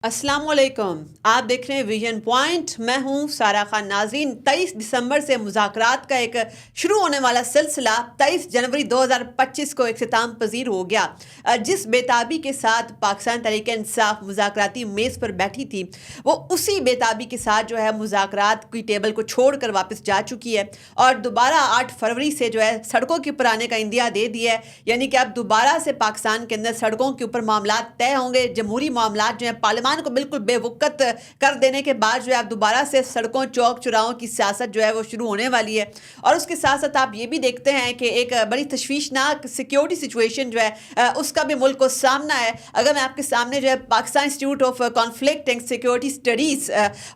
अस्सलाम वालेकुम। आप देख रहे हैं विजन पॉइंट। मैं हूं सारा खान। नाज़रीन, 23 दिसंबर से मुज़ाकरात का एक शुरू होने वाला सिलसिला 23 जनवरी 2025 को इख्तिताम पजीर हो गया। जिस बेताबी के साथ पाकिस्तान तहरीक इंसाफ मुज़ाकराती मेज़ पर बैठी थी, वो उसी बेताबी के साथ जो है मुज़ाकरात की टेबल को छोड़ कर वापस जा चुकी है और दोबारा 8 फरवरी से जो है सड़कों के ऊपर आने का इंदिया दे दिया है। यानी कि अब दोबारा से पाकिस्तान के अंदर सड़कों के ऊपर मामला तय होंगे। जमहूरी मामला जो है पार्लियामान को बिल्कुल बेवकत कर देने के बाद जो है अब दोबारा से सड़कों चौक चौराहों की सियासत जो है वो शुरू होने वाली है। और उसके साथ साथ आप ये भी देखते हैं कि एक बड़ी तशवीशनाक सिक्योरिटी सिचुएशन जो है उसका भी मुल्क को सामना है। अगर मैं आपके सामने जो है Pakistan institute of conflict and security studies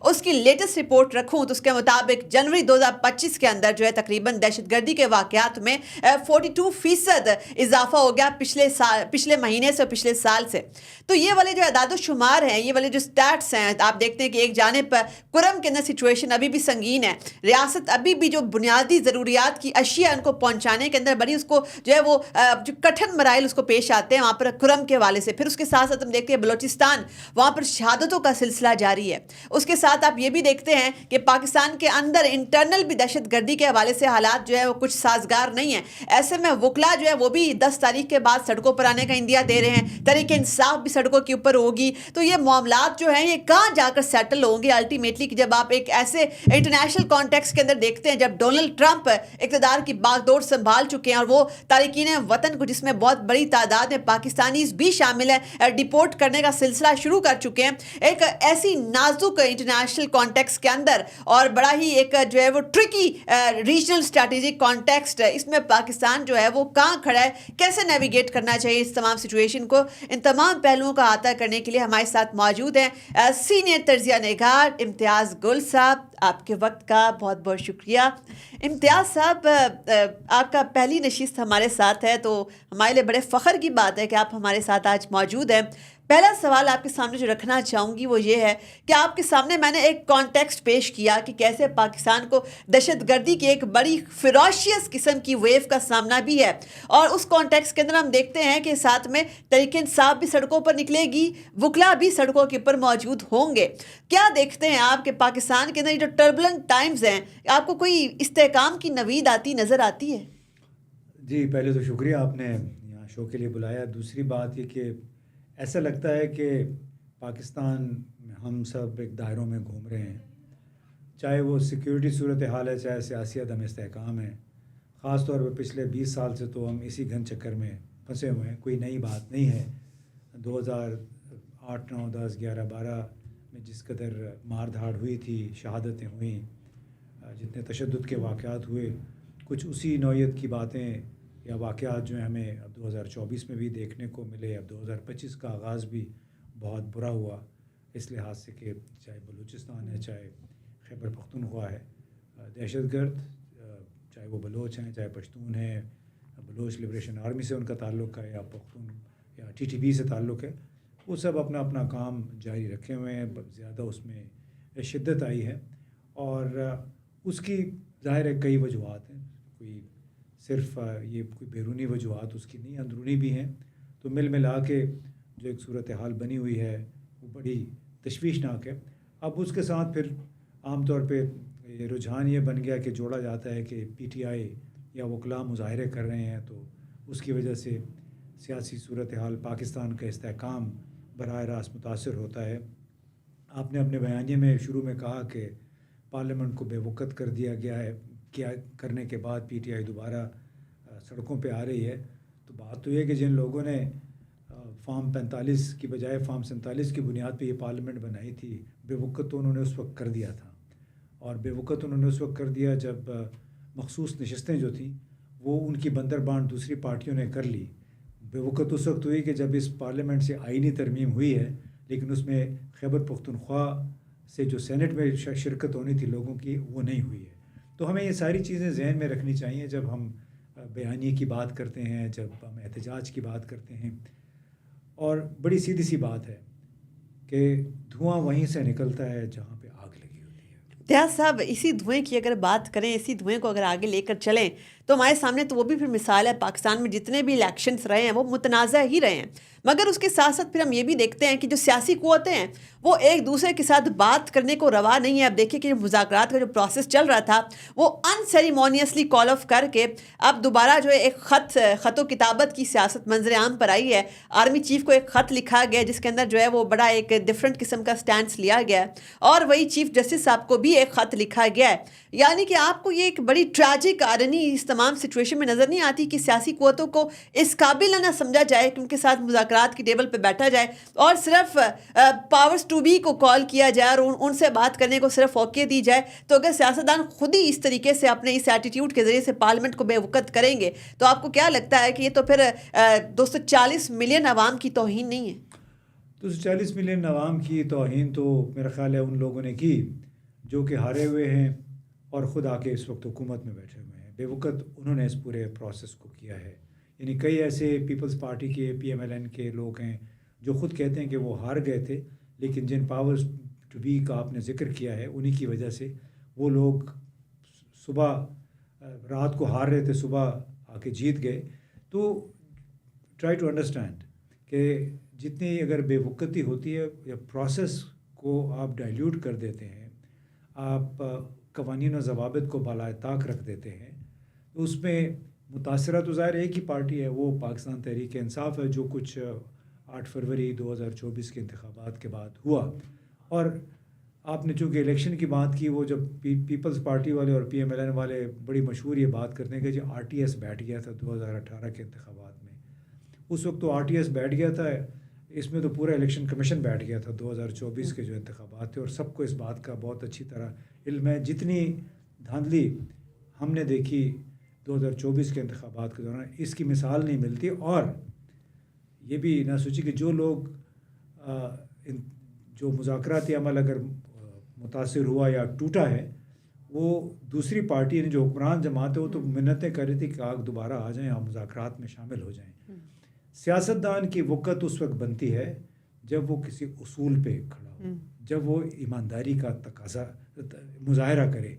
उसकी लेटेस्ट रिपोर्ट रखूँ तो उसके मुताबिक जनवरी 2025 के अंदर जो है तकरीबन दहशतगर्दी के वाक़यात में 42% इजाफा हो गया पिछले महीने से, पिछले साल से। तो ये वाले जो अदाद शुमार हैं, ये वाले जो स्टैट्स हैं, आप देखते हैं कि एक जानिब पर कुरम के अंदर सिचुएशन अभी भी संगीन है। रियासत अभी भी जो बुनियादी ज़रूरियात की अशिया उनको पहुंचाने के अंदर बड़ी उसको जो है वो जो कठिन मराइल उसको पेश आते हैं वहाँ पर कुरम के हवाले से। फिर उसके साथ साथ हम देखते हैं बलोचिस्तान, वहाँ पर शहादतों का सिलसिला जारी है। उसके साथ आप ये भी देखते हैं कि पाकिस्तान के अंदर इंटरनल भी दहशत गर्दी के हवाले से हालात जो है वो कुछ साजगार नहीं है। ऐसे में वकला जो है वो भी 10 तारीख के बाद सड़कों पर आने का इंदिया दे रहे हैं। तहरीक इंसाफ भी सड़कों के ऊपर होगी। तो ये मामलात जो हैं ये कहाँ जाकर सेटल होंगे अल्टीमेटली, कि जब आप एक ऐसे इंटरनेशनल कॉन्टेक्स्ट के अंदर देखते हैं जब डोनाल्ड ट्रंप इक़्तिदार की बागडोर संभाल चुके हैं और वो तारिकीन वतन को, जिसमें बहुत बड़ी तादाद में पाकिस्तानीज भी शामिल हैं, डिपोर्ट करने का सिलसिला शुरू कर चुके हैं। एक ऐसी नाजुक इंटरनेशनल कॉन्टेक्स्ट के अंदर और बड़ा ही एक जो है वो ट्रिकी रीजनल स्ट्रैटेजिक कॉन्टेक्स्ट, इसमें पाकिस्तान जो है वो कहाँ खड़ा है, कैसे नेविगेट करना चाहिए इस तमाम सिचुएशन को, इन तमाम पहलुओं का अहाता करने के लिए हमारे साथ मौजूद हैं सीनियर तर्जिया निगार इम्तियाज़ गुल साहब। आपके वक्त का बहुत बहुत शुक्रिया। इम्तियाज़ साहब, आपका पहली नशिस्त हमारे साथ है तो हमारे लिए बड़े फ़ख्र की बात है कि आप हमारे साथ आज मौजूद हैं। पहला सवाल आपके सामने जो रखना चाहूँगी वो ये है कि आपके सामने मैंने एक कॉन्टेक्स्ट पेश किया कि कैसे पाकिस्तान को दहशतगर्दी की एक बड़ी फिरोशियस किस्म की वेव का सामना भी है, और उस कॉन्टेक्स्ट के अंदर हम देखते हैं कि साथ में तहरीक इंसाफ भी सड़कों पर निकलेगी, वकला भी सड़कों के ऊपर मौजूद होंगे। क्या देखते हैं आप कि पाकिस्तान के अंदर जो टर्बुलेंट टाइम्स हैं, आपको कोई इस्तेहकाम की नवीद आती नज़र आती है? जी, पहले तो शुक्रिया आपने यहाँ शो के लिए बुलाया। दूसरी बात ये कि ऐसा लगता है कि पाकिस्तान में हम सब एक दायरों में घूम रहे हैं, चाहे वो सिक्योरिटी सूरत हाल है, चाहे सियासी अदम इस्तेहकाम है। ख़ास तौर पर पिछले 20 साल से तो हम इसी घन चक्कर में फंसे हुए हैं, कोई नई बात नहीं है। 2008, 9, 10, 11, 12 में जिस कदर मार धाड़ हुई थी, शहादतें हुई, जितने तशद्दुद के वाक़यात हुए, कुछ उसी नौइयत की बातें या वाक़यात जो हैं हमें अब 2024 में भी देखने को मिले। अब 2025 का आगाज़ भी बहुत बुरा हुआ इस लिहाज से कि चाहे बलूचिस्तान है, चाहे खैबर पख्तूनख्वा है, दहशतगर्द, चाहे वो बलोच हैं, चाहे पश्तून हैं, बलोच लिबरेशन आर्मी से उनका ताल्लुक़ है या पख्तून या TTP से ताल्लुक़ है, वो सब अपना अपना काम जारी रखे हुए हैं। ज़्यादा उसमें शिद्दत आई है और उसकी ज़ाहिर है कई वजूहात हैं। कोई सिर्फ ये कोई बैरूनी वजूहात उसकी नहीं, अंदरूनी भी हैं। तो मिल मिला के जो एक सूरत हाल बनी हुई है वो बड़ी तशवीशनाक है। अब उसके साथ फिर आम तौर पे ये रुझान ये बन गया कि जोड़ा जाता है कि PTI या वकला मुज़ाहरे कर रहे हैं तो उसकी वजह से सियासी सूरत हाल पाकिस्तान का इस्तेहकाम बराह रास्त मुतासर होता है। आपने अपने बयानिए में शुरू में कहा कि पार्लियामेंट को बेवकत कर दिया गया है, क्या करने के बाद PTI दोबारा सड़कों पे आ रही है। तो बात तो ये कि जिन लोगों ने फॉर्म 45 की बजाय फॉर्म 47 की बुनियाद पे ये पार्लियामेंट बनाई थी, बेवकत तो उन्होंने उस वक्त कर दिया था। और बेवकत उन्होंने उस वक्त कर दिया जब मखसूस नशस्तें जो थी वो उनकी बंदरबांट दूसरी पार्टियों ने कर ली। बेवकत उस वक्त हुई कि जब इस पार्लियामेंट से आईनी तरमीम हुई है, लेकिन उसमें खैबर पख्तूनख्वा से जो सेनेट में शिरकत होनी थी लोगों की, वो नहीं हुई है। तो हमें ये सारी चीज़ें जहन में रखनी चाहिए जब हम बयानी की बात करते हैं, जब हम एहतजाज की बात करते हैं। और बड़ी सीधी सी बात है कि धुआं वहीं से निकलता है जहाँ पे आग लगी होती है। इम्तियाज़ साहब, इसी धुएं की अगर बात करें, इसी धुएं को अगर आगे लेकर चलें तो हमारे सामने तो वो भी फिर मिसाल है, पाकिस्तान में जितने भी इलेक्शंस रहे हैं वो मुतनाज़ा ही रहे हैं, मगर उसके साथ साथ फिर हम ये भी देखते हैं कि जो सियासी क़ुव्वतें हैं वो एक दूसरे के साथ बात करने को रवा नहीं है। अब देखिए कि मुज़ाकरात का जो प्रोसेस चल रहा था वो अनसेरेमोनियसली कॉल ऑफ करके अब दोबारा जो है एक ख़त व किताबत की सियासत मंजर आम पर आई है। आर्मी चीफ को एक ख़त लिखा गया जिसके अंदर जो है वो बड़ा एक डिफरेंट किस्म का स्टैंड लिया गया है, और वही चीफ जस्टिस साहब को भी एक ख़त लिखा गया है। यानी कि आपको ये एक बड़ी ट्रैजिक आयरनी इस तमाम सिचुएशन में नज़र नहीं आती कि सियासी क़ुव्वतों को इस काबिल ना समझा जाए कि उनके साथ मुज़ाकरात की टेबल पर बैठा जाए और सिर्फ पावर्स टू बी को कॉल किया जाए और उनसे बात करने को सिर्फ औक़ियत दी जाए। तो अगर सियासतदान खुद ही इस तरीके से अपने इस एटीट्यूड के ज़रिए से पार्लियामेंट को बेवकत करेंगे तो आपको क्या लगता है कि ये तो फिर 240 मिलियन आवाम की तौहीन नहीं है? 240 मिलियन आवाम की तौहीन तो मेरा ख़्याल है उन लोगों ने की जो कि हारे हुए हैं और ख़ुद आके इस वक्त हुकूमत में बैठे हुए हैं। बेवकत उन्होंने इस पूरे प्रोसेस को किया है। यानी कई ऐसे पीपल्स पार्टी के PMLN के लोग हैं जो ख़ुद कहते हैं कि वो हार गए थे, लेकिन जिन पावर्स टू बी का आपने ज़िक्र किया है उन्हीं की वजह से वो लोग सुबह रात को हार रहे थे, सुबह आके जीत गए। तो ट्राई टू अंडरस्टैंड कि जितनी अगर बेवकती होती है या प्रोसेस को आप डाइल्यूट कर देते हैं, आप कवानीन और ज़वाबित को बालाए ताक रख देते हैं, तो उसमें मुतासरा तो ज़ाहिर एक ही पार्टी है, वो पाकिस्तान तहरीक इंसाफ है, जो कुछ 8 फरवरी 2024 के इंतखाबात के बाद हुआ। और आपने चूँकि इलेक्शन की बात की, वो जब पीपल्स पार्टी वाले और PMLN वाले बड़ी मशहूर ये बात करते हैं कि जो RTS बैठ गया था 2018 के इंतखाबात में, उस वक्त तो RTS बैठ गया था, इसमें तो पूरा इलेक्शन कमीशन बैठ गया था 2024 के जो इंतखाबात थे, और सबको इस बात का बहुत अच्छी तरह इल्म है। जितनी धांधली हमने देखी 2024 के इंतखाबात के दौरान, इसकी मिसाल नहीं मिलती। और ये भी ना सोचिए कि जो लोग जो मुज़ाकराती अमल अगर मुतासिर हुआ या टूटा है, वो दूसरी पार्टी ने जो हुक्मरान जमात है वो तो मिन्नतें कर रही थी कि आप दोबारा आ जाएं, आप मुज़ाकरात में शामिल हो जाएं। सियासतदान की वक़्त उस वक्त बनती है जब वो किसी उसूल पे खड़ा हो, जब वो ईमानदारी का तकाज़ा मुज़ाहरा करे।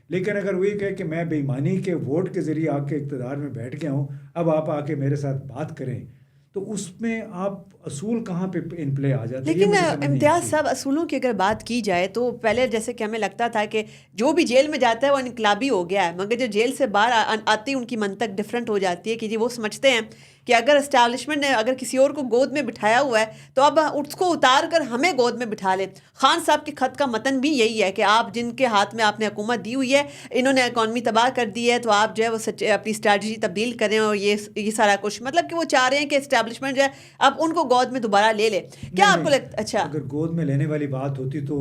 लेकिन अगर वो ये कहे कि मैं बेईमानी के वोट के ज़रिए आके इक़्तिदार में बैठ गया हूँ, अब आप आके मेरे साथ बात करें, तो उसमें आप असूल कहाँ पे इन प्ले आ जाते हैं। लेकिन इम्तियाज़ साहब, असूलों की अगर बात की जाए तो पहले जैसे कि हमें लगता था कि जो भी जेल में जाता है वो इनकलाबी हो गया है, मगर जो जेल से बाहर आती उनकी मंतक डिफरेंट हो जाती है कि जी वो समझते हैं कि अगर इस्टेब्लिशमेंट ने अगर किसी और को गोद में बिठाया हुआ है तो अब उसको उतार कर हमें गोद में बिठा लें। खान साहब के ख़त का मतन भी यही है कि आप जिनके हाथ में आपने हुकूमत दी हुई है, इन्होंने इकॉनमी तबाह कर दी है, तो आप जो है वो अपनी स्ट्रैटेजी तब्दील करें और ये सारा कुछ, मतलब कि वो चाह रहे हैं कि इस्टेब्लिशमेंट जो है अब उनको गोद में दोबारा ले ले। क्या आपको लगता? अच्छा, अगर गोद में लेने वाली बात होती तो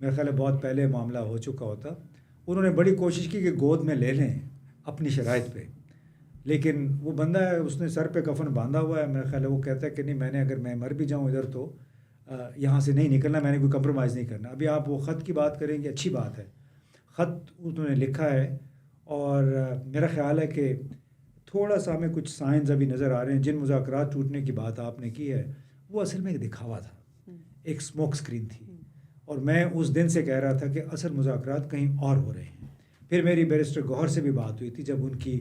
मेरे ख्याल है बहुत पहले मामला हो चुका होता। उन्होंने बड़ी कोशिश की कि गोद में ले लें अपनी शराइत पे, लेकिन वो बंदा है, उसने सर पे कफन बांधा हुआ है। मेरा ख्याल है वो कहता है कि नहीं, मैंने अगर मैं मर भी जाऊँ इधर तो यहाँ से नहीं निकलना, मैंने कोई कंप्रोमाइज़ नहीं करना। अभी आप वो ख़त की बात करेंगे, अच्छी बात है, ख़त उन्होंने लिखा है, और मेरा ख़्याल है कि थोड़ा सा हमें कुछ साइंस अभी नज़र आ रहे हैं। जिन मुज़ाकरात टूटने की बात आपने की है वो असल में एक दिखावा था, एक स्मोक स्क्रीन थी, और मैं उस दिन से कह रहा था कि असल मुज़ाकरात कहीं और हो रहे हैं। फिर मेरी बैरिस्टर गौहर से भी बात हुई थी जब उनकी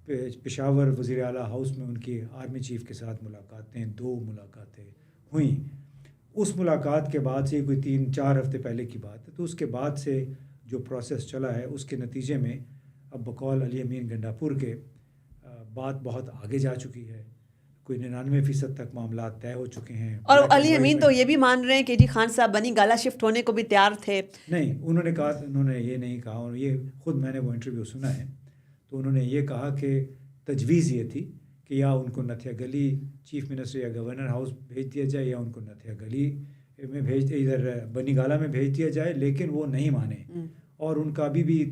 पेशावर वज़ीर आला हाउस में उनकी आर्मी चीफ़ के साथ मुलाकातें, 2 मुलाकातें हुई। उस मुलाकात के बाद से कोई 3-4 हफ़्ते पहले की बात है, तो उसके बाद से जो प्रोसेस चला है उसके नतीजे में अब बकौल अली अमीन गंडापुर के बात बहुत आगे जा चुकी है। कोई 99% तक मामला तय हो चुके हैं। और अली अमीन तो ये भी मान रहे हैं कि जी खान साहब बनी गाला शिफ्ट होने को भी तैयार थे। नहीं, उन्होंने कहा, उन्होंने ये नहीं कहा, और ये ख़ुद मैंने वो इंटरव्यू सुना है, तो उन्होंने ये कहा कि तजवीज़ ये थी कि या उनको नथिया गली चीफ़ मिनिस्टर या गवर्नर हाउस भेज दिया जाए, या उनको नथिया गली में इधर बनी गाला में भेज दिया जाए, लेकिन वो नहीं माने। और उनका अभी भी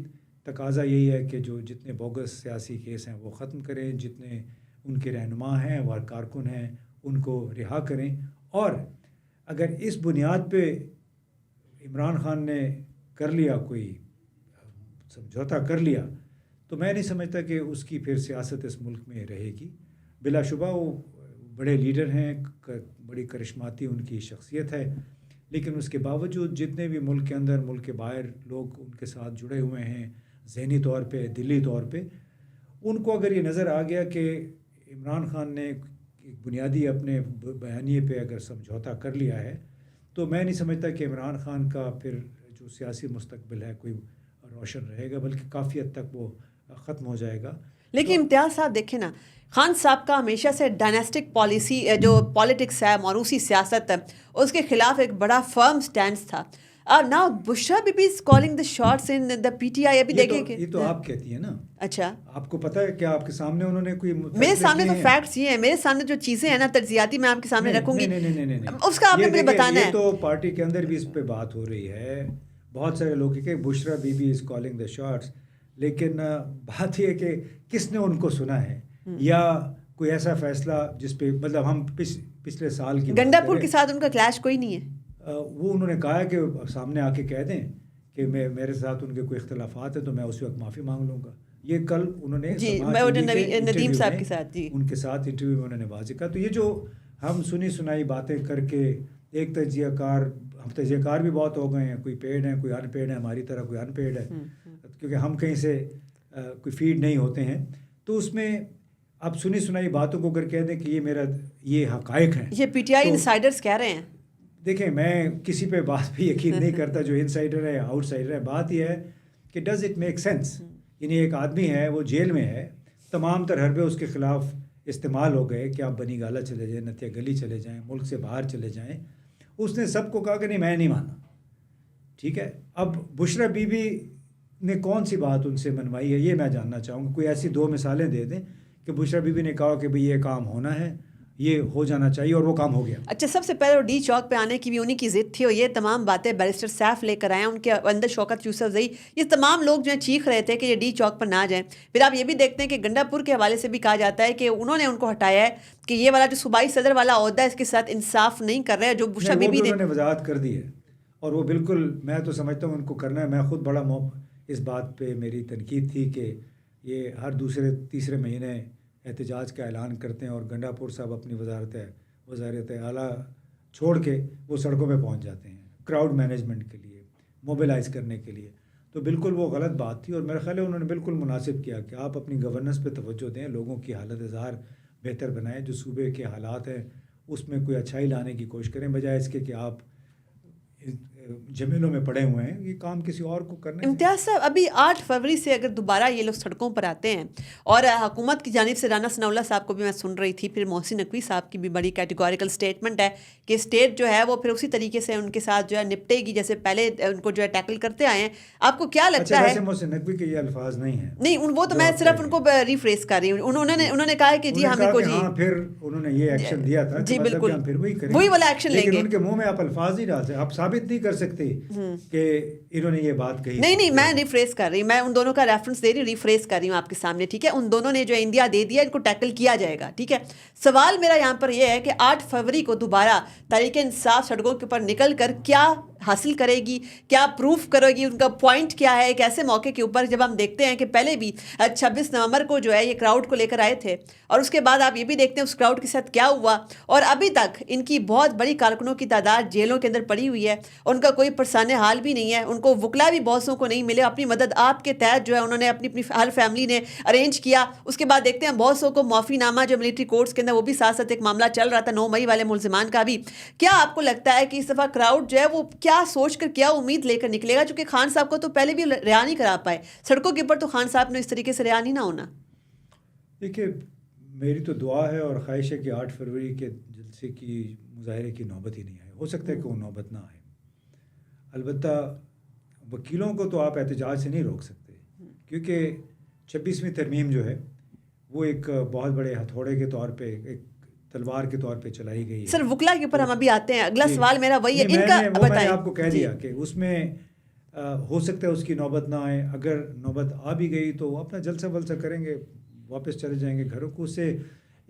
तकाज़ा यही है कि जो जितने बोगस सियासी केस हैं वो ख़त्म करें, जितने उनके रहनुमा हैं व कारकुन हैं उनको रिहा करें। और अगर इस बुनियाद पे इमरान खान ने कर लिया, कोई समझौता कर लिया, तो मैं नहीं समझता कि उसकी फिर सियासत इस मुल्क में रहेगी। बिलाशुबा वो बड़े लीडर हैं, बड़ी करिश्माती उनकी शख्सियत है, لیکن اس کے باوجود جتنے بھی ملک کے اندر ملک کے باہر لوگ ان کے ساتھ جڑے ہوئے ہیں ذہنی طور پہ دلی طور پہ، ان کو اگر یہ نظر آ گیا کہ عمران خان نے ایک بنیادی اپنے بیانیے پہ اگر سمجھوتا کر لیا ہے، تو میں نہیں سمجھتا کہ عمران خان کا پھر جو سیاسی مستقبل ہے کوئی روشن رہے گا، بلکہ کافی حد تک وہ ختم ہو جائے گا۔ لیکن امتیاز صاحب دیکھیں نا، خان صاحب کا ہمیشہ سے ڈائناسٹک پالیسی جو پالیٹکس ہے، موروثی سیاست ہے، اس کے خلاف ایک بڑا فرم سٹینڈ تھا۔ Now Bushra Bibi is calling the shots in the P T I. ابھی دیکھیں کہ یہ تو آپ کہتی ہیں نا، اچھا آپ کو پتہ ہے کہ آپ کے سامنے انہوں نے کوئی میرے سامنے تو فیکٹس یہ ہیں، میرے سامنے جو چیزیں ہیں نا تجزیاتی میں آپ کے سامنے رکھوں گی، نہیں، اس کا آپ نے مجھے بتانا ہے۔ یہ تو پارٹی کے اندر بھی اس پہ بات ہو رہی ہے، بہت سارے لوگ کہ Bushra Bibi is calling the shots, لیکن بات یہ ہے کہ کس نے ان کو سنا ہے، یا کوئی ایسا فیصلہ جس پہ مطلب ہم پچھلے سال کی گنڈا پور کے ساتھ ان کا کلیش کوئی نہیں ہے، وہ انہوں نے کہا کہ سامنے آ کے کہہ دیں کہ میرے ساتھ ان کے کوئی اختلافات ہیں تو میں اس وقت معافی مانگ لوں گا۔ یہ کل انہوں نے ندیم صاحب کے ساتھ ان کے ساتھ انٹرویو میں انہوں نے واضح کہا۔ تو یہ جو ہم سنی سنائی باتیں کر کے ایک ہم تجزیہ کار بھی بہت ہو گئے ہیں، کوئی پیڈ ہیں کوئی ان پیڈ ہے، ہماری طرح کوئی ان پیڈ ہے، کیونکہ ہم کہیں سے کوئی فیڈ نہیں ہوتے ہیں، تو اس میں اب سنی سنائی باتوں کو اگر کہہ دیں کہ یہ حقائق ہیں، یہ پی ٹی آئی انسائڈرز کہہ رہے ہیں۔ دیکھیں میں کسی پہ بات پہ یقین نہیں کرتا جو انسائڈر ہے آؤٹ سائڈر ہے، بات یہ ہے کہ ڈز اٹ میک سینس، یعنی ایک آدمی ہے وہ جیل میں ہے، تمام تر حربے اس کے خلاف استعمال ہو گئے کہ آپ بنی گالا چلے جائیں، نتیہ گلی چلے جائیں، ملک سے باہر چلے جائیں، اس نے سب کو کہا کہ نہیں میں نہیں مانا، ٹھیک ہے۔ اب بشرا بی بی نے کون سی بات ان سے منوائی ہے یہ میں جاننا چاہوں گا، کوئی ایسی 2 مثالیں دے دیں کہ بشرا بی بی نے کہا کہ بھئی یہ کام ہونا ہے، یہ ہو جانا چاہیے اور وہ کام ہو گیا۔ اچھا، سب سے پہلے وہ ڈی چوک پہ آنے کی بھی انہی کی ضد تھی، اور یہ تمام باتیں بیرسٹر سیف لے کر آئے ہیں، ان کے اندر شوکت یوسف زئی، یہ تمام لوگ جو ہیں چیخ رہے تھے کہ یہ ڈی چوک پر نہ جائیں۔ پھر آپ یہ بھی دیکھتے ہیں کہ گنڈا پور کے حوالے سے بھی کہا جاتا ہے کہ انہوں نے ان کو ہٹایا ہے کہ یہ والا جو صوبائی صدر والا عہدہ ہے اس کے ساتھ انصاف نہیں کر رہے، جو بشرا بی بی نے وضاحت کر دی ہے، اور وہ بالکل میں تو سمجھتا ہوں ان کو کرنا ہے۔ میں خود بڑا اس بات پہ میری تنقید تھی کہ یہ ہر دوسرے تیسرے مہینے احتجاج کا اعلان کرتے ہیں اور گنڈا پور صاحب اپنی وزارت اعلیٰ چھوڑ کے وہ سڑکوں پہ پہنچ جاتے ہیں کراؤڈ مینجمنٹ کے لیے، موبلائز کرنے کے لیے، تو بالکل وہ غلط بات تھی، اور میرا خیال ہے انہوں نے بالکل مناسب کیا کہ آپ اپنی گورننس پہ توجہ دیں، لوگوں کی حالت اظہار بہتر بنائیں، جو صوبے کے حالات ہیں اس میں کوئی اچھائی لانے کی کوشش کریں، بجائے اس کے کہ آپ جمیلوں میں پڑے ہوئے ہیں، یہ کام کسی اور کو کرنا ہے۔ امتیاز صاحب، ابھی 8 فروری سے اگر دوبارہ یہ لوگ سڑکوں پر آتے ہیں، اور حکومت کی جانب سے رانا ثناء اللہ صاحب کو بھی میں سن رہی تھی، پھر محسن نقوی صاحب کی بھی بڑی کیٹیگوریکل سٹیٹمنٹ ہے کہ اسٹیٹ جو ہے وہ پھر اسی طریقے سے ان کے ساتھ جو ہے نپٹے گی جیسے پہلے ان کو جو ہے ٹیکل کرتے آئے ہیں۔ آپ کو کیا لگتا ہے؟ محسن نقوی کے یہ الفاظ نہیں ہیں، نہیں وہ تو میں صرف ان کو ریفریز کر رہی ہوں، انہوں نے کہا ہے کہ جی ہمیں کو جی پھر انہوں نے یہ ایکشن دیا تھا، جی بالکل ہم پھر وہی والا ایکشن لیں لیکن گے، ان کے منہ میں آپ الفاظ نہیں ڈال سکتے، آپ ثابت نہیں کر سکتے کہ انہوں نے یہ بات کہی۔ نہیں میں ریفریز کر رہی ہوں، میں ان دونوں کا ریفرنس دے رہی ہوں، ریفریز کر رہی ہوں آپ کے سامنے، ٹھیک ہے۔ ان دونوں نے جو انڈیا دے دیا، ان کو ٹیکل کیا جائے گا، ٹھیک ہے۔ سوال میرا یہاں پر یہ ہے کہ 8 فروری کو دوبارہ تحریک انصاف سڑکوں کے اوپر نکل کر کیا حاصل کرے گی، کیا پروف کرے گی، ان کا پوائنٹ کیا ہے ایک ایسے موقع کے اوپر جب ہم دیکھتے ہیں کہ پہلے بھی 26 نومبر کو جو ہے یہ کراؤڈ کو لے کر آئے تھے، اور اس کے بعد آپ یہ بھی دیکھتے ہیں اس کراؤڈ کے ساتھ کیا ہوا، اور ابھی تک ان کی بہت بڑی کارکنوں کی تعداد جیلوں کے اندر پڑی ہوئی ہے، ان کا کوئی پرسانِ حال بھی نہیں ہے، ان کو وکلا بھی بہت سو کو نہیں ملے، اپنی مدد آپ کے تحت جو ہے انہوں نے اپنی ہر فیملی نے ارینج کیا۔ اس کے بعد دیکھتے ہیں بہت سو کو معافی نامہ جو ملٹری کورٹس کے اندر وہ بھی ساتھ ساتھ ایک معاملہ چل رہا تھا 9 مئی والے ملزمان کا بھی۔ کیا آپ کو لگتا ہے کہ اس دفعہ کراؤڈ جو ہے وہ کیا سوچ کر کیا امید لے کر نکلے گا؟ چونکہ خان صاحب کو تو پہلے بھی رہا نہیں کرا پائے سڑکوں کے اوپر، تو خان صاحب نے اس طریقے سے رہا نہیں نہ ہونا۔ دیکھیے میری تو دعا ہے اور خواہش ہے کہ 8 فروری کے جلسے کی مظاہرے کی نوبت ہی نہیں آئے، ہو سکتا ہے کہ وہ نوبت نہ آئے۔ البتہ وکیلوں کو تو آپ احتجاج سے نہیں روک سکتے، کیونکہ 26ویں ترمیم جو ہے وہ ایک بہت بڑے ہتھوڑے کے طور پہ، ایک تلوار کے طور پہ چلائی گئی ہے۔ سر وکلا کے اوپر ہم ابھی آتے ہیں، اگلا سوال میرا وہی ہے، ان کا میں نے آپ کو کہہ دیا کہ اس میں ہو سکتا ہے اس کی نوبت نہ آئے، اگر نوبت آ بھی گئی تو اپنا جلسہ ولسہ کریں گے، واپس چلے جائیں گے گھروں کو،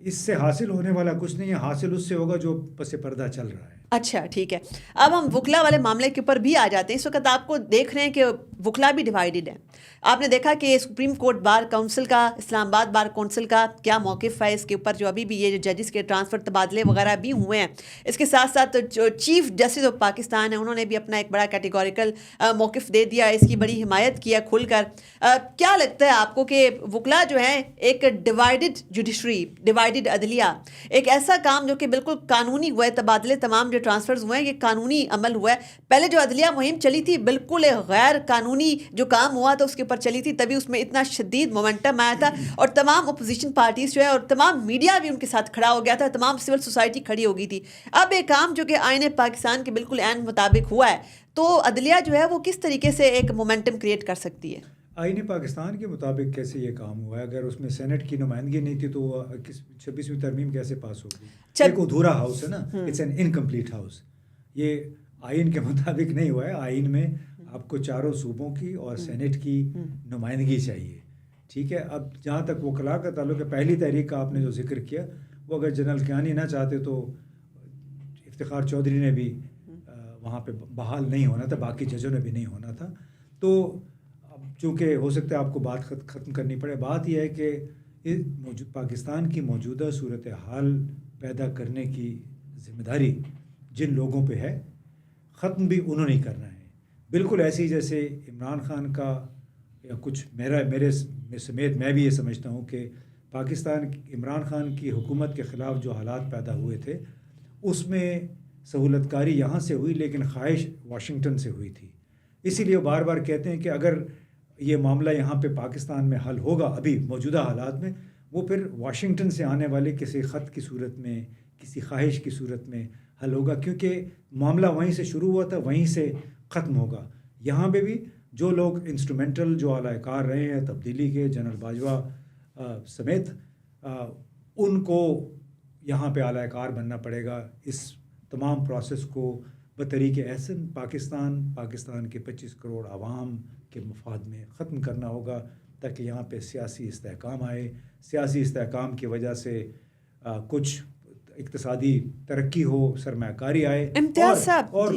اس سے حاصل ہونے والا کچھ نہیں ہے، حاصل اس سے ہوگا جو پس پردہ چل رہا ہے۔ اچھا ٹھیک ہے، اب ہم وکلا والے معاملے کے اوپر بھی آ جاتے ہیں۔ اس وقت آپ کو دیکھ رہے ہیں کہ वकला भी डिवाइडेड है। आपने देखा कि सुप्रीम कोर्ट बार काउंसिल का, इस्लामाबाद बार काउंसिल का क्या मौक़िफ़ है इसके ऊपर, जो अभी भी ये जो जजेस के ट्रांसफ़र तबादले वगैरह भी हुए हैं। इसके साथ साथ जो चीफ जस्टिस ऑफ पाकिस्तान है उन्होंने भी अपना एक बड़ा कैटेगोरिकल मौक़िफ़ दे दिया, इसकी बड़ी हिमायत किया खुलकर। क्या लगता है आपको कि वकला जो है एक डिवाइडेड जुडिशरी, डिवाइडेड अदलिया, एक ऐसा काम जो कि बिल्कुल कानूनी हुआ है, तबादले तमाम जो ट्रांसफ़र्स हुए हैं ये कानूनी अमल हुआ है। पहले जो अदलिया मुहिम चली थी बिल्कुल एक गैर कानूनी जो काम हुआ था उसके ऊपर चली थी, तभी उसमें इतना शदीद मोमेंटम आया था और तमाम अपोजिशन पार्टीज़ जो है और तमाम मीडिया भी उनके साथ खड़ा हो गया था, तमाम सिविल सोसाइटी खड़ी हो गई थी। अब एक काम जो कि आईने पाकिस्तान के बिल्कुल ऐन मुताबिक हुआ है, तो अदलिया जो है वो किस तरीके से एक मोमेंटम क्रिएट कर सकती है? आईने पाकिस्तान के मुताबिक कैसे ये काम हुआ है? अगर उसमें सेनेट की नुमाइंदगी नहीं थी तो 26वीं तरमीम कैसे पास होगी? एक अधूरा हाउस है ना, इट्स एन इनकम्प्लीट हाउस। ये आइन के मुताबिक नहीं हुआ है। आइन में आपको चारों सूबों की और सेनेट की नुमाइंदगी चाहिए, ठीक है। अब जहाँ तक वकला का ताल्लुक है, पहली तहरीक का आपने जो जिक्र किया वो अगर जनरल कियानी ना चाहते तो इफ्तिखार चौधरी ने भी वहाँ पे बहाल नहीं होना था, बाकी जजों ने भी नहीं होना था। तो चूँकि हो सकता है आपको बात ख़त्म करनी पड़े, बात यह है कि पाकिस्तान की मौजूदा सूरत हाल पैदा करने की ज़िम्मेदारी जिन लोगों पे है, ख़त्म भी उन्होंने ही करना है। बिल्कुल ऐसे ही जैसे इमरान खान का या कुछ मेरे समेत मैं भी ये समझता हूँ कि पाकिस्तान इमरान खान की हुकूमत के ख़िलाफ़ जो हालात पैदा हुए थे उसमें सहूलतकारी यहाँ से हुई लेकिन ख्वाहिश वाशिंगटन से हुई थी। इसीलिए बार बार कहते हैं कि अगर ये मामला यहाँ पे पाकिस्तान में हल होगा अभी मौजूदा हालात में, वो फिर वाशिंगटन से आने वाले किसी ख़त की सूरत में, किसी ख्वाहिश की सूरत में हल होगा, क्योंकि मामला वहीं से शुरू हुआ था, वहीं से ख़त्म होगा। यहाँ पे भी जो लोग इंस्ट्रूमेंटल जो आलाकार रहे हैं तब्दीली के, जनरल बाजवा समेत, उनको यहाँ पे आलाकार बनना पड़ेगा। इस तमाम प्रोसेस को बतरीक़ एहसन पाकिस्तान के 25 करोड़ आवाम के मफाद में ख़त्म करना होगा, ताकि यहाँ पे सियासी इस्तेहकाम आए। सियासी इस्तेहकाम की वजह से कुछ इक़्तिसादी तरक्की हो, सरमायाकारी आए और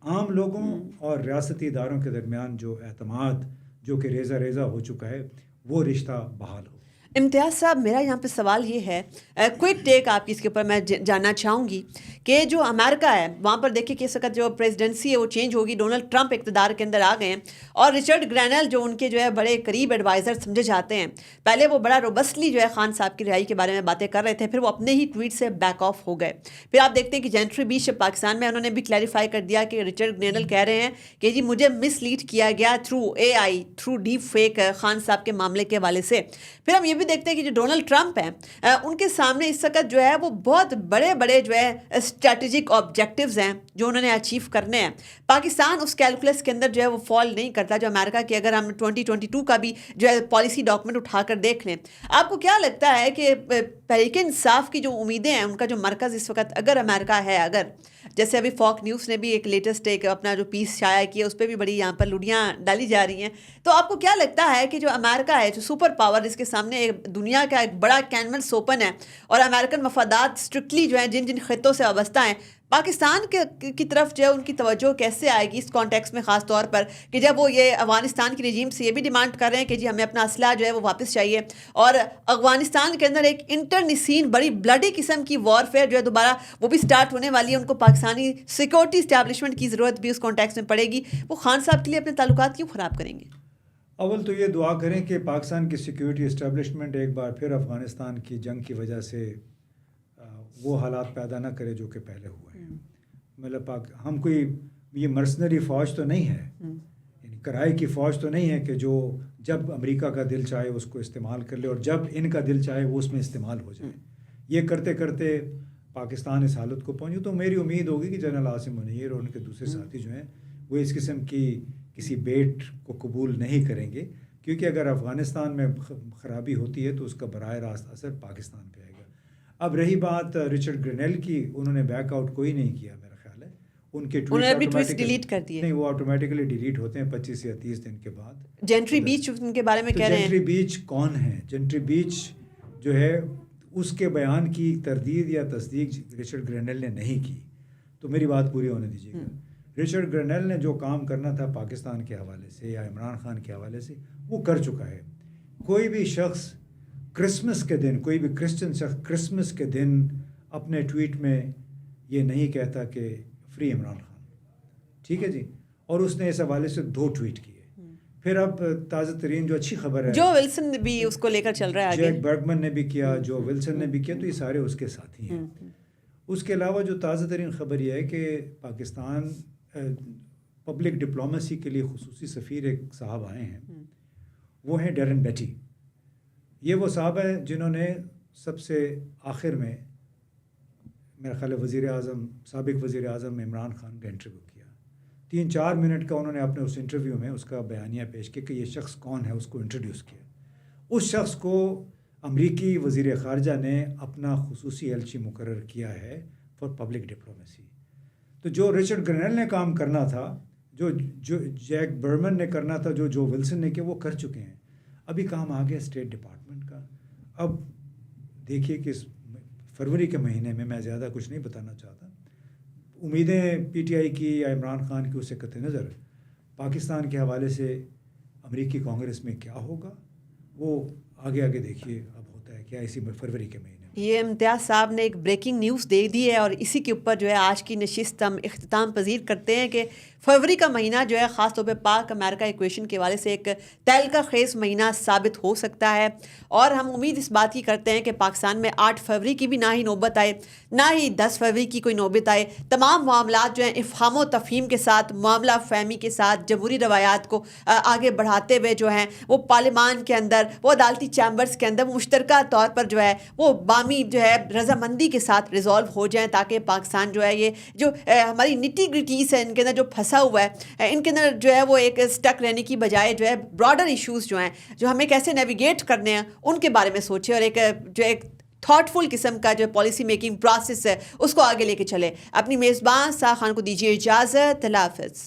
आम लोगों और रियासती इदारों के दरमियान जो एतमाद जो कि रेज़ा हो चुका है वो रिश्ता बहाल हो। इम्तियाज़ साहब, मेरा यहाँ पे सवाल ये है, क्विक टेक आपकी इसके ऊपर मैं जानना चाहूँगी कि जो अमेरिका है वहाँ पर देखिए कि इस वक्त जो प्रेसिडेंसी है वो चेंज होगी, डोनाल्ड ट्रंप इक़्तिदार के अंदर आ गए हैं और रिचर्ड ग्रैनल जो उनके जो है बड़े करीब एडवाइज़र समझे जाते हैं, पहले वो बड़ा रोबस्टली जो है खान साहब की रिहाई के बारे में बातें कर रहे थे, फिर वो अपने ही ट्वीट से बैक ऑफ हो गए। फिर आप देखते हैं कि जेंट्री बीच पाकिस्तान में उन्होंने भी क्लैरिफाई कर दिया कि रिचर्ड ग्रैनल कह रहे हैं कि जी मुझे मिसलीड किया गया through AI, through deep fake Khan साहब के मामले के हवाले से। फिर हम ये भी देखते हैं कि जो डोनाल्ड ट्रंप हैं उनके सामने इस वक्त जो है वो बहुत बड़े बड़े जो है स्ट्रैटेजिक ऑब्जेक्टिव्स हैं जो उन्होंने अचीव करने हैं। पाकिस्तान उस कैलकुलस के अंदर जो है वो फॉल नहीं करता जो अमेरिका की, अगर हम 2022 का भी जो है पॉलिसी डॉक्यूमेंट उठाकर देख लें। आपको क्या लगता है कि तहरीक इंसाफ की जो उम्मीदें हैं उनका जो मरकज़ इस वक्त अगर अमेरिका है, अगर जैसे अभी फॉक न्यूज़ ने भी एक लेटेस्ट एक अपना जो पीस शाया किया उस पर भी बड़ी यहाँ पर लुड़ियाँ डाली जा रही हैं, तो आपको क्या लगता है कि जो अमेरिका है, जो सुपर पावर, इसके सामने एक दुनिया का एक बड़ा कैनवस ओपन है और अमेरिकन मफादात स्ट्रिक्टली जो है जिन जिन खितों से वाबस्ता हैं, पाकिस्तान की तरफ जो है उनकी तवज्जो कैसे आएगी इस कॉन्टेक्स्ट में, ख़ास तौर पर कि जब वो ये अफ़गानिस्तान की रजीम से ये भी डिमांड कर रहे हैं कि जी हमें अपना असला जो है वो वापस चाहिए और अफ़गानिस्तान के अंदर एक इंटरनिसीन बड़ी ब्लडी किस्म की वॉरफेयर जो है दोबारा वो भी स्टार्ट होने वाली है, उनको पाकिस्तानी सिक्योरिटी इस्टेब्लिशमेंट की ज़रूरत भी उस कॉन्टेक्स्ट में पड़ेगी। वो खान साहब के लिए अपने ताल्लुकात क्यों ख़राब करेंगे? अव्वल तो ये दुआ करें कि पाकिस्तान की सिक्योरिटी इस्टेब्लिशमेंट एक बार फिर अफ़गानिस्तान की जंग की वजह से वो हालात पैदा ना करे जो कि पहले हुए हैं। मतलब हम कोई ये मर्सनरी फ़ौज तो नहीं है, यानी किराए की फ़ौज तो नहीं है कि जो जब अमेरिका का दिल चाहे उसको इस्तेमाल कर ले और जब इनका दिल चाहे वो उसमें इस्तेमाल हो जाए। ये करते करते पाकिस्तान इस हालत को पहुँचे, तो मेरी उम्मीद होगी कि जनरल आसिम मुनीर और उनके दूसरे साथी जो हैं वो इस किस्म की किसी बेट को कबूल नहीं करेंगे, क्योंकि अगर अफ़गानिस्तान में ख़राबी होती है तो उसका बराह रास्त असर पाकिस्तान पे आएगा। अब रही बात रिचर्ड ग्रेनेल की, उन्होंने बैकआउट कोई नहीं किया, मेरा ख्याल है उनके ट्वीट्स डिलीट कर दिए। नहीं, वो ऑटोमेटिकली डिलीट होते हैं 25 या 30 दिन के बाद। जेंट्री बीच उनके बारे में कह रहे हैं। जेंट्री बीच कौन है? जेंट्री बीच जो है उसके बयान की तरदीद या तस्दीक रिचर्ड ग्रेनेल ने नहीं की, तो मेरी बात पूरी होने दीजिएगा। رچرڈ گرنیل نے جو کام کرنا تھا پاکستان کے حوالے سے یا عمران خان کے حوالے سے وہ کر چکا ہے. کوئی بھی شخص کرسمس کے دن، کوئی بھی کرسچن شخص کرسمس کے دن اپنے ٹویٹ میں یہ نہیں کہتا کہ فری عمران خان. ٹھیک ہے جی. اور اس نے اس حوالے سے 2 ٹویٹ کیے. پھر اب تازہ ترین جو اچھی خبر ہے، جو ولسن بھی اس کو لے کر چل رہا ہے جیک برگمن نے بھی کیا، جو ولسن نے بھی کیا، تو یہ سارے اس کے ساتھی ہیں. اس کے علاوہ جو تازہ ترین خبر یہ ہے کہ پاکستان پبلک ڈپلومیسی کے لیے خصوصی سفیر ایک صاحب آئے ہیں، وہ ہیں ڈیرن بیٹی. یہ وہ صاحب ہیں جنہوں نے سب سے آخر میں میرا خیال ہے سابق وزیر اعظم عمران خان کا انٹرویو کیا. 3-4 منٹ کا انہوں نے اپنے اس انٹرویو میں اس کا بیانیہ پیش کیا کہ یہ شخص کون ہے، اس کو انٹروڈیوس کیا. اس شخص کو امریکی وزیر خارجہ نے اپنا خصوصی ایلچی مقرر کیا ہے فار پبلک ڈپلومیسی. تو جو رچرڈ گرنیل نے کام کرنا تھا، جو جیک برمن نے کرنا تھا، جو ولسن نے کیا، وہ کر چکے ہیں. ابھی کام آ گیا اسٹیٹ ڈپارٹمنٹ کا. اب دیکھیے کہ فروری کے مہینے میں زیادہ کچھ نہیں بتانا چاہتا. امیدیں پی ٹی آئی کی یا عمران خان کی اس سے قطع نظر پاکستان کے حوالے سے امریکی کانگریس میں کیا ہوگا وہ آگے دیکھیے اب ہوتا ہے کیا اسی فروری کے مہینے. یہ امتیاز صاحب نے ایک بریکنگ نیوز دے دی ہے اور اسی کے اوپر جو ہے آج کی نشست ہم اختتام پذیر کرتے ہیں کہ فروری کا مہینہ جو ہے خاص طور پہ پاک امریکہ ایکویشن کے حوالے سے ایک تہلکہ خیز مہینہ ثابت ہو سکتا ہے. اور ہم امید اس بات کی کرتے ہیں کہ پاکستان میں 8 فروری کی بھی نہ ہی نوبت آئے، نہ ہی 10 فروری کی کوئی نوبت آئے. تمام معاملات جو ہیں افہام و تفہیم کے ساتھ، معاملہ فہمی کے ساتھ، جمہوری روایات کو آگے بڑھاتے ہوئے جو ہیں وہ پارلیمان کے اندر، وہ عدالتی چیمبرز کے اندر مشترکہ طور پر جو ہے وہ بامی جو ہے رضامندی کے ساتھ ریزالو ہو جائیں، تاکہ پاکستان جو ہے یہ جو ہماری نٹی گریٹیز ہے ان کے اندر جو پھنسا ہوا ہے، ان کے اندر جو ہے وہ ایک اسٹک رہنے کی بجائے جو ہے براڈر ایشوز جو ہیں جو ہمیں کیسے نیویگیٹ کرنے ہیں ان کے بارے میں سوچے اور ایک تھاٹ فل قسم کا جو پالیسی میکنگ پروسیس ہے اس کو آگے لے کے چلے. اپنی میزبان ساہ خان کو دیجیے اجازت. اللہ حافظ.